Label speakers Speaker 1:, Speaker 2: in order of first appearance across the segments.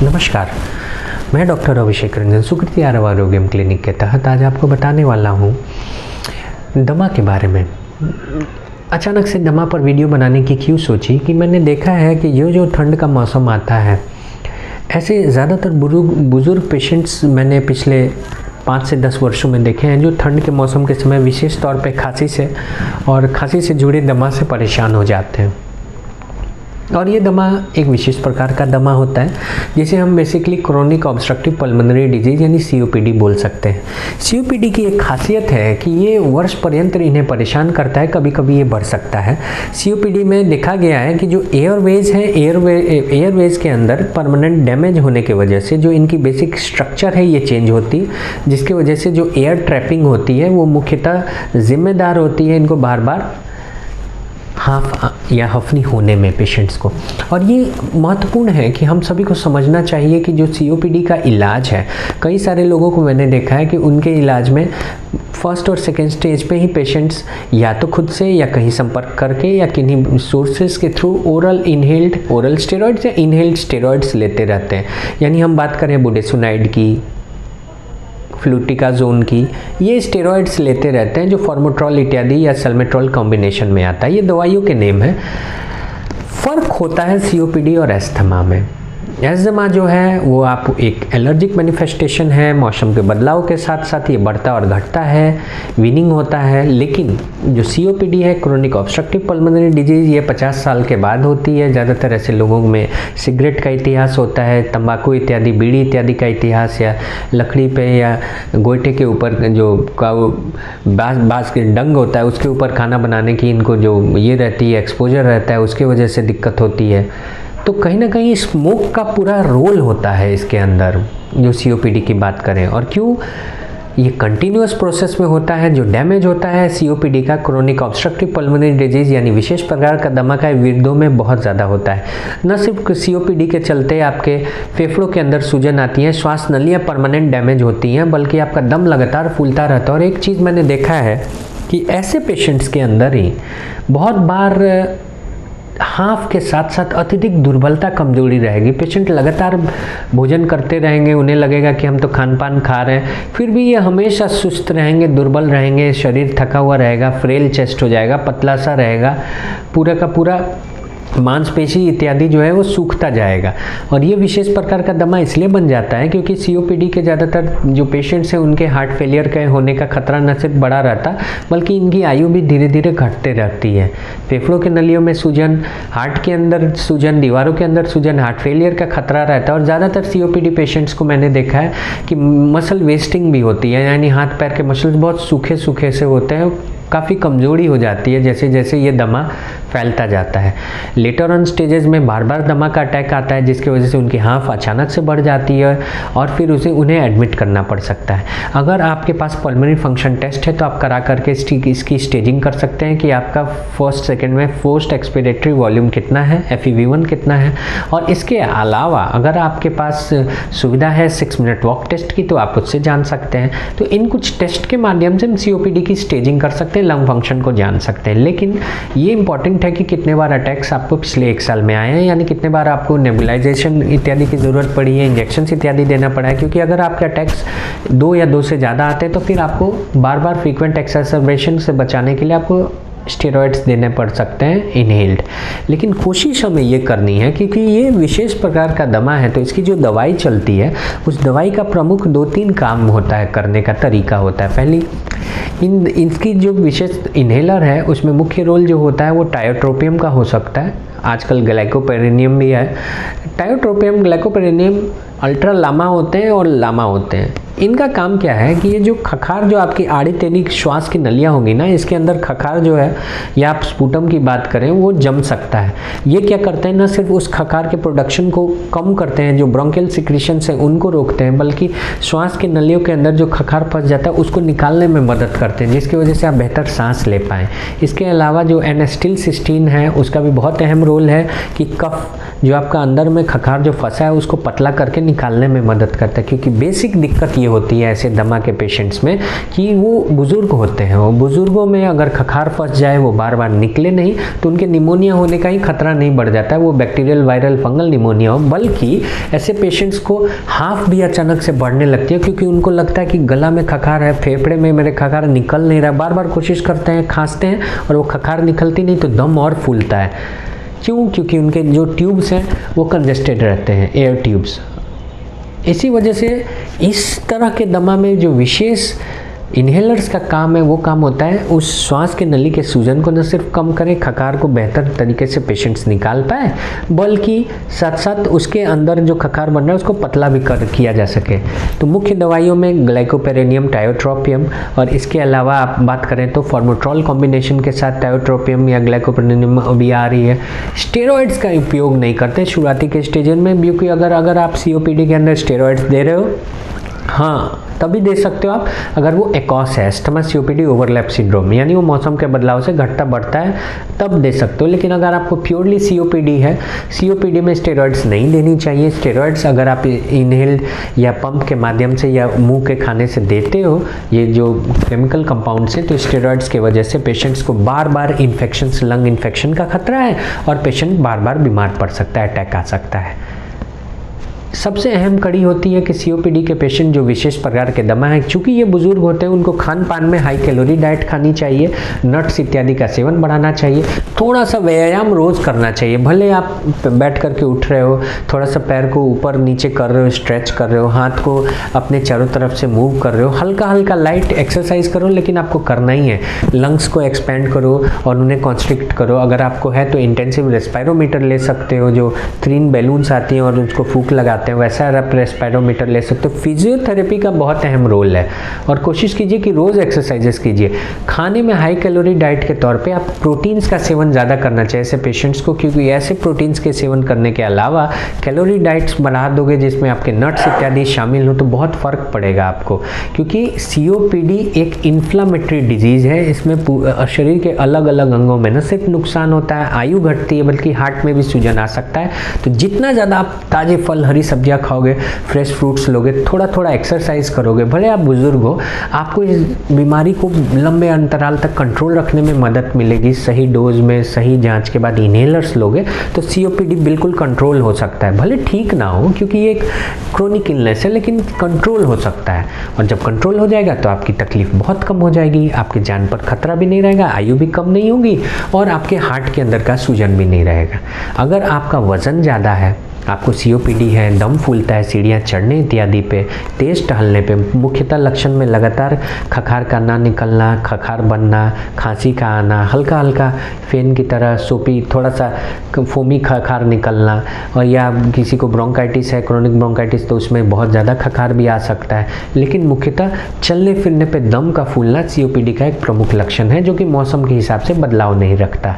Speaker 1: नमस्कार, मैं डॉक्टर अभिषेक रंजन सुकृति आरोग्यम क्लिनिक के तहत आज आपको बताने वाला हूँ दमा के बारे में। अचानक से दमा पर वीडियो बनाने की क्यों सोची कि मैंने देखा है कि ये जो ठंड का मौसम आता है, ऐसे ज़्यादातर बुज़ुर्ग पेशेंट्स मैंने पिछले 5 से 10 वर्षों में देखे हैं जो ठंड के मौसम के समय विशेष तौर पे खांसी से जुड़े दमा से परेशान हो जाते हैं। और ये दमा एक विशेष प्रकार का दमा होता है जिसे हम basically chronic obstructive pulmonary disease यानी सीओपीडी बोल सकते हैं। सीओपीडी की एक खासियत है कि ये वर्ष पर्यंत इन्हें परेशान करता है, कभी कभी ये बढ़ सकता है। सीओपीडी में देखा गया है कि जो एयरवेज है, एयरवेज के अंदर परमानेंट डैमेज होने की वजह से जो इनकी बेसिक स्ट्रक्चर है ये चेंज होती है, जिसकी वजह से जो एयर ट्रैपिंग होती है वो मुख्यतः जिम्मेदार होती है इनको बार बार हाफ या हफनी होने में पेशेंट्स को। और ये महत्वपूर्ण है कि हम सभी को समझना चाहिए कि जो सीओपीडी का इलाज है, कई सारे लोगों को मैंने देखा है कि उनके इलाज में फर्स्ट और सेकेंड स्टेज पे ही पेशेंट्स या तो खुद से या कहीं संपर्क करके या किन्हीं सोर्सेज के थ्रू ओरल स्टेरॉइड्स या इनहेल्ड स्टेरॉइड्स लेते रहते हैं। यानी हम बात करें बुडेसोनाइड की, फ्लूटिकाजोन की, ये स्टेरॉइड्स लेते रहते हैं जो फॉर्मोट्रॉल इत्यादि या सल्मेट्रॉल कॉम्बिनेशन में आता है। ये दवाइयों के नेम है। फ़र्क होता है सीओपीडी और एस्थमा में। एस्थमा जो है वो आप एक एलर्जिक मैनिफेस्टेशन है, मौसम के बदलाव के साथ साथ ये बढ़ता और घटता है, वीनिंग होता है। लेकिन जो सीओपीडी है, क्रोनिक ऑब्स्ट्रक्टिव पल्मोनरी डिजीज़, ये 50 साल के बाद होती है। ज़्यादातर ऐसे लोगों में सिगरेट का इतिहास होता है, तंबाकू इत्यादि, बीड़ी इत्यादि का इतिहास, या लकड़ी पे या गोईठे के ऊपर जो बाँस के डंग होता है उसके ऊपर खाना बनाने की इनको जो ये रहती है, एक्सपोजर रहता है, उसके वजह से दिक्कत होती है। तो कहीं ना कहीं स्मोक का पूरा रोल होता है इसके अंदर जो सीओपीडी की बात करें। और क्यों ये कंटिन्यूअस प्रोसेस में होता है, जो डैमेज होता है सीओपीडी का, क्रोनिक ऑब्स्ट्रक्टिव पल्मोनरी डिजीज़ यानी विशेष प्रकार का दमा का वृद्धों में बहुत ज़्यादा होता है। न सिर्फ सीओपीडी के चलते आपके फेफड़ों के अंदर सूजन आती है, श्वास नलियाँ परमानेंट डैमेज होती हैं, बल्कि आपका दम लगातार फूलता रहता है। और एक चीज़ मैंने देखा है कि ऐसे पेशेंट्स के अंदर ही बहुत बार हाफ के साथ साथ अत्यधिक दुर्बलता, कमजोरी रहेगी। पेशेंट लगातार भोजन करते रहेंगे, उन्हें लगेगा कि हम तो खान पान खा रहे हैं, फिर भी ये हमेशा सुस्त रहेंगे, दुर्बल रहेंगे, शरीर थका हुआ रहेगा, फ्रेल चेस्ट हो जाएगा, पतला सा रहेगा, पूरा का पूरा मांसपेशी इत्यादि जो है वो सूखता जाएगा। और ये विशेष प्रकार का दमा इसलिए बन जाता है क्योंकि सीओपीडी के ज़्यादातर जो पेशेंट्स हैं उनके हार्ट फेलियर के होने का खतरा न सिर्फ बढ़ा रहता बल्कि इनकी आयु भी धीरे धीरे घटते रहती है। फेफड़ों के नलियों में सूजन, हार्ट के अंदर सूजन, दीवारों के अंदर सूजन, हार्ट फेलियर का खतरा रहता है। और ज़्यादातर सीओपीडी पेशेंट्स को मैंने देखा है कि मसल वेस्टिंग भी होती है, यानी हाथ पैर के मसल्स बहुत सूखे सूखे से होते हैं, काफ़ी कमज़ोरी हो जाती है जैसे जैसे ये दमा फैलता जाता है। लेटर ऑन स्टेजेस में बार बार दमा का अटैक आता है जिसकी वजह से उनकी हाफ अचानक से बढ़ जाती है और फिर उन्हें एडमिट करना पड़ सकता है। अगर आपके पास पल्मोनरी फंक्शन टेस्ट है तो आप करा करके इसकी स्टेजिंग कर सकते हैं कि आपका फर्स्ट सेकेंड में फोर्स्ड एक्सपिरेटरी वॉल्यूम कितना है, FEV1 कितना है। और इसके अलावा अगर आपके पास सुविधा है 6 मिनट वॉक टेस्ट की तो आप उससे जान सकते हैं। तो इन कुछ टेस्ट के माध्यम से हम सीओपीडी की स्टेजिंग कर सकते हैं, लंग फंक्शन को जान सकते हैं। लेकिन ये इंपॉर्टेंट है कि कितने बार अटैक्स आपको पिछले 1 साल में आए हैं, यानी कितने बार आपको नेबुलाइजेशन इत्यादि की ज़रूरत पड़ी है, इंजेक्शन इत्यादि देना पड़ा है। क्योंकि अगर आपके अटैक्स 2 या 2 से ज़्यादा आते हैं तो फिर आपको बार बार फ्रीक्वेंट एक्सरसाइजेशन से बचाने के लिए आपको स्टेरॉइड्स देने पड़ सकते हैं इनहेल्ड। लेकिन कोशिश हमें ये करनी है क्योंकि ये विशेष प्रकार का दमा है तो इसकी जो दवाई चलती है उस दवाई का प्रमुख 2-3 काम होता है, करने का तरीका होता है। पहली, इसकी जो विशेष इन्हेलर है उसमें मुख्य रोल जो होता है वो टायोट्रोपियम का हो सकता है, आजकल ग्लाइकोपेरिनियम भी है। टायोट्रोपियम, ग्लाइकोपेरिनियम अल्ट्रा लामा होते हैं और लामा होते हैं। इनका काम क्या है कि ये जो खखार जो आपकी आड़ी तेनी श्वास की नलियाँ होंगी ना, इसके अंदर खखार जो है या आप स्पूटम की बात करें वो जम सकता है। ये क्या करते हैं, न सिर्फ उस खखार के प्रोडक्शन को कम करते हैं, जो ब्रोंकियल सिक्रीशंस हैं उनको रोकते हैं, बल्कि श्वास की नलियों के अंदर जो खखार फंस जाता है उसको निकालने में मदद करते हैं, जिसकी वजह से आप बेहतर सांस ले पाएँ। इसके अलावा जो एनेस्टिलसिस्टीन है उसका भी बहुत अहम रोल है कि कफ जो आपका अंदर में खखार जो फंसा है उसको पतला करके निकालने में मदद करता है। क्योंकि बेसिक दिक्कत ये होती है ऐसे दमा के पेशेंट्स में कि वो बुज़ुर्ग होते हैं, वो बुज़ुर्गों में अगर खखार फंस जाए, वो बार बार निकले नहीं, तो उनके निमोनिया होने का ही खतरा नहीं बढ़ जाता है, वो बैक्टीरियल वायरल फंगल निमोनिया हो, बल्कि ऐसे पेशेंट्स को हाफ भी अचानक से बढ़ने लगती है। क्योंकि उनको लगता है कि गला में खखार है, फेफड़े में मेरे खखार निकल नहीं रहा, बार बार कोशिश करते हैं, खांसते हैं और वो खखार निकलती नहीं, तो दम और फूलता है। क्यों? क्योंकि उनके जो ट्यूब्स हैं वो कंजेस्टेड रहते हैं, एयर ट्यूब्स। इसी वजह से इस तरह के दमा में जो विशेष इन्हेलर्स का काम है, वो काम होता है उस श्वास के नली के सूजन को न सिर्फ कम करे, खखार को बेहतर तरीके से पेशेंट्स निकाल पाए, बल्कि साथ साथ उसके अंदर जो खखार बन रहा है उसको पतला भी किया जा सके। तो मुख्य दवाइयों में ग्लाइकोपेरेनियम, टायोट्रोपियम, और इसके अलावा आप बात करें तो फॉर्मोट्रॉल कॉम्बिनेशन के साथ टायोट्रोपियम या ग्लाइकोपेरेनियम भी आ रही है। स्टेरॉइड्स का उपयोग नहीं करते शुरुआती के स्टेज में, क्योंकि अगर आप COPD के अंदर स्टेरॉइड्स दे रहे हो, हाँ तभी दे सकते हो आप अगर वो एकॉस है, अस्थमा COPD ओवरलैप सिंड्रोम, यानी वो मौसम के बदलाव से घटता बढ़ता है, तब दे सकते हो। लेकिन अगर आपको प्योरली COPD है, COPD में स्टेरॉइड्स नहीं देनी चाहिए। स्टेरॉइड्स अगर आप इनहेल या पंप के माध्यम से या मुंह के खाने से देते हो, ये जो केमिकल कंपाउंड से, तो स्टेरॉइड्स की वजह से पेशेंट्स को बार बार इन्फेक्शन, लंग इन्फेक्शन का खतरा है और पेशेंट बार बार बीमार पड़ सकता है, अटैक आ सकता है। सबसे अहम कड़ी होती है कि COPD के पेशेंट जो विशेष प्रकार के दमा है, चूँकि ये बुजुर्ग होते हैं, उनको खान पान में हाई कैलोरी डाइट खानी चाहिए, नट्स इत्यादि का सेवन बढ़ाना चाहिए, थोड़ा सा व्यायाम रोज़ करना चाहिए। भले आप बैठ करके उठ रहे हो, थोड़ा सा पैर को ऊपर नीचे कर रहे हो, स्ट्रेच कर रहे हो, हाथ को अपने चारों तरफ से मूव कर रहे हो, हल्का हल्का लाइट एक्सरसाइज करो, लेकिन आपको करना ही है। लंग्स को एक्सपेंड करो और उन्हें कॉन्स्ट्रिक्ट करो। अगर आपको है तो इंटेंसिव रेस्पिरोमीटर ले सकते हो, जो 3 बैलून्स आती हैं और उसको फूंक लगाते हैं, वैसा आप रेस्पिरोमीटर ले सकते हो। फिजियोथेरेपी का बहुत अहम रोल है और कोशिश कीजिए कि रोज़ एक्सरसाइजेस कीजिए। खाने में हाई कैलोरी डाइट के तौर पे आप प्रोटीन्स का सेवन ज़्यादा करना चाहिए ऐसे पेशेंट्स को, क्योंकि ऐसे प्रोटीन्स के सेवन करने के अलावा कैलोरी डाइट्स बढ़ा दोगे जिसमें आपके नट्स इत्यादि शामिल हो, तो बहुत फ़र्क पड़ेगा आपको। क्योंकि COPD एक इन्फ्लामेटरी डिजीज़ है, इसमें शरीर के अलग अलग अंगों में न सिर्फ नुकसान होता है, आयु घटती है, बल्कि हार्ट में भी सूजन आ सकता है। तो जितना ज़्यादा आप ताज़े फल, हरी सब्जियाँ खाओगे, फ्रेश फ्रूट्स लोगे, थोड़ा थोड़ा एक्सरसाइज करोगे, भले आप बुजुर्ग हो, आपको इस बीमारी को लंबे अंतराल तक कंट्रोल रखने में मदद मिलेगी। सही डोज में, सही जांच के बाद इनहेलर्स लोगे तो COPD बिल्कुल कंट्रोल हो सकता है। भले ठीक ना हो, क्योंकि ये एक क्रोनिक इलनेस है, लेकिन कंट्रोल हो सकता है। और जब कंट्रोल हो जाएगा तो आपकी तकलीफ बहुत कम हो जाएगी, आपकी जान पर खतरा भी नहीं रहेगा, आयु भी कम नहीं होगी और आपके हार्ट के अंदर का सूजन भी नहीं रहेगा। अगर आपका वज़न ज़्यादा है, आपको COPD है, दम फूलता है सीढ़ियाँ चढ़ने इत्यादि पे, तेज़ टहलने पे, मुख्यतः लक्षण में लगातार खखार का ना निकलना, खखार बनना, खांसी का आना, हल्का हल्का फेन की तरह सोपी, थोड़ा सा फोमी खखार निकलना, और या किसी को ब्रोंकाइटिस है, क्रोनिक ब्रोंकाइटिस, तो उसमें बहुत ज़्यादा खखार भी आ सकता है। लेकिन मुख्यतः चलने फिरने पे दम का फूलना COPD का एक प्रमुख लक्षण है, जो कि मौसम के हिसाब से बदलाव नहीं रखता।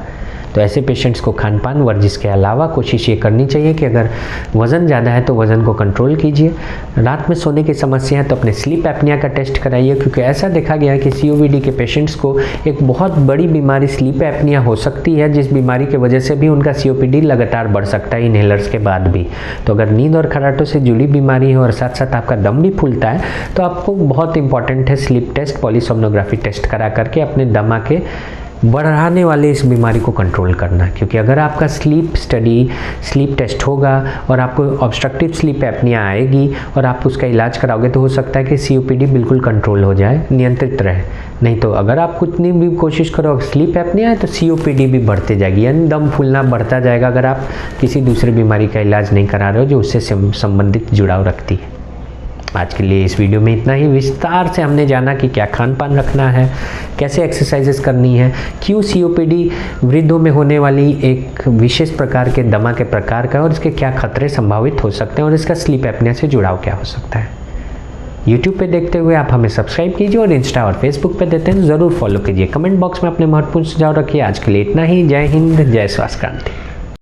Speaker 1: तो ऐसे पेशेंट्स को खान पान, वर्जिश के अलावा कोशिश ये करनी चाहिए कि अगर वज़न ज़्यादा है तो वज़न को कंट्रोल कीजिए। रात में सोने की समस्या है तो अपने स्लीप एपनिया का टेस्ट कराइए, क्योंकि ऐसा देखा गया है कि COPD के पेशेंट्स को एक बहुत बड़ी बीमारी स्लीप एपनिया हो सकती है, जिस बीमारी की वजह से भी उनका COPD लगातार बढ़ सकता है इनहेलर्स के बाद भी। तो अगर नींद और खर्राटों से जुड़ी बीमारी है और साथ साथ आपका दम भी फूलता है, तो आपको बहुत इंपॉर्टेंट है स्लीप टेस्ट, पॉलीसोमनोग्राफी टेस्ट करा करके अपने दमा के बढ़ाने वाले इस बीमारी को कंट्रोल करना। क्योंकि अगर आपका स्लीप टेस्ट होगा और आपको ऑब्स्ट्रक्टिव स्लीप एपनिया आएगी और आप उसका इलाज कराओगे, तो हो सकता है कि COPD बिल्कुल कंट्रोल हो जाए, नियंत्रित रहे। नहीं तो अगर आप कितनी भी कोशिश करो, स्लीप एपनिया है तो COPD भी बढ़ते जाएगी, यानी दम फूलना बढ़ता जाएगा, अगर आप किसी दूसरी बीमारी का इलाज नहीं करा रहे हो जो उससे संबंधित जुड़ाव रखती है। आज के लिए इस वीडियो में इतना ही। विस्तार से हमने जाना कि क्या खान पान रखना है, कैसे एक्सरसाइजेस करनी है, क्यों COPD वृद्धों में होने वाली एक विशेष प्रकार के दमा के प्रकार का, और इसके क्या खतरे संभावित हो सकते हैं, और इसका स्लीप एपनिया से जुड़ाव क्या हो सकता है। YouTube पे देखते हुए आप हमें सब्सक्राइब कीजिए और इंस्टा और फेसबुक पे देते हैं ज़रूर फॉलो कीजिए। कमेंट बॉक्स में अपने महत्वपूर्ण सुझाव रखिए। आज के लिए इतना ही। जय हिंद, जय स्वास्थ्य क्रांति।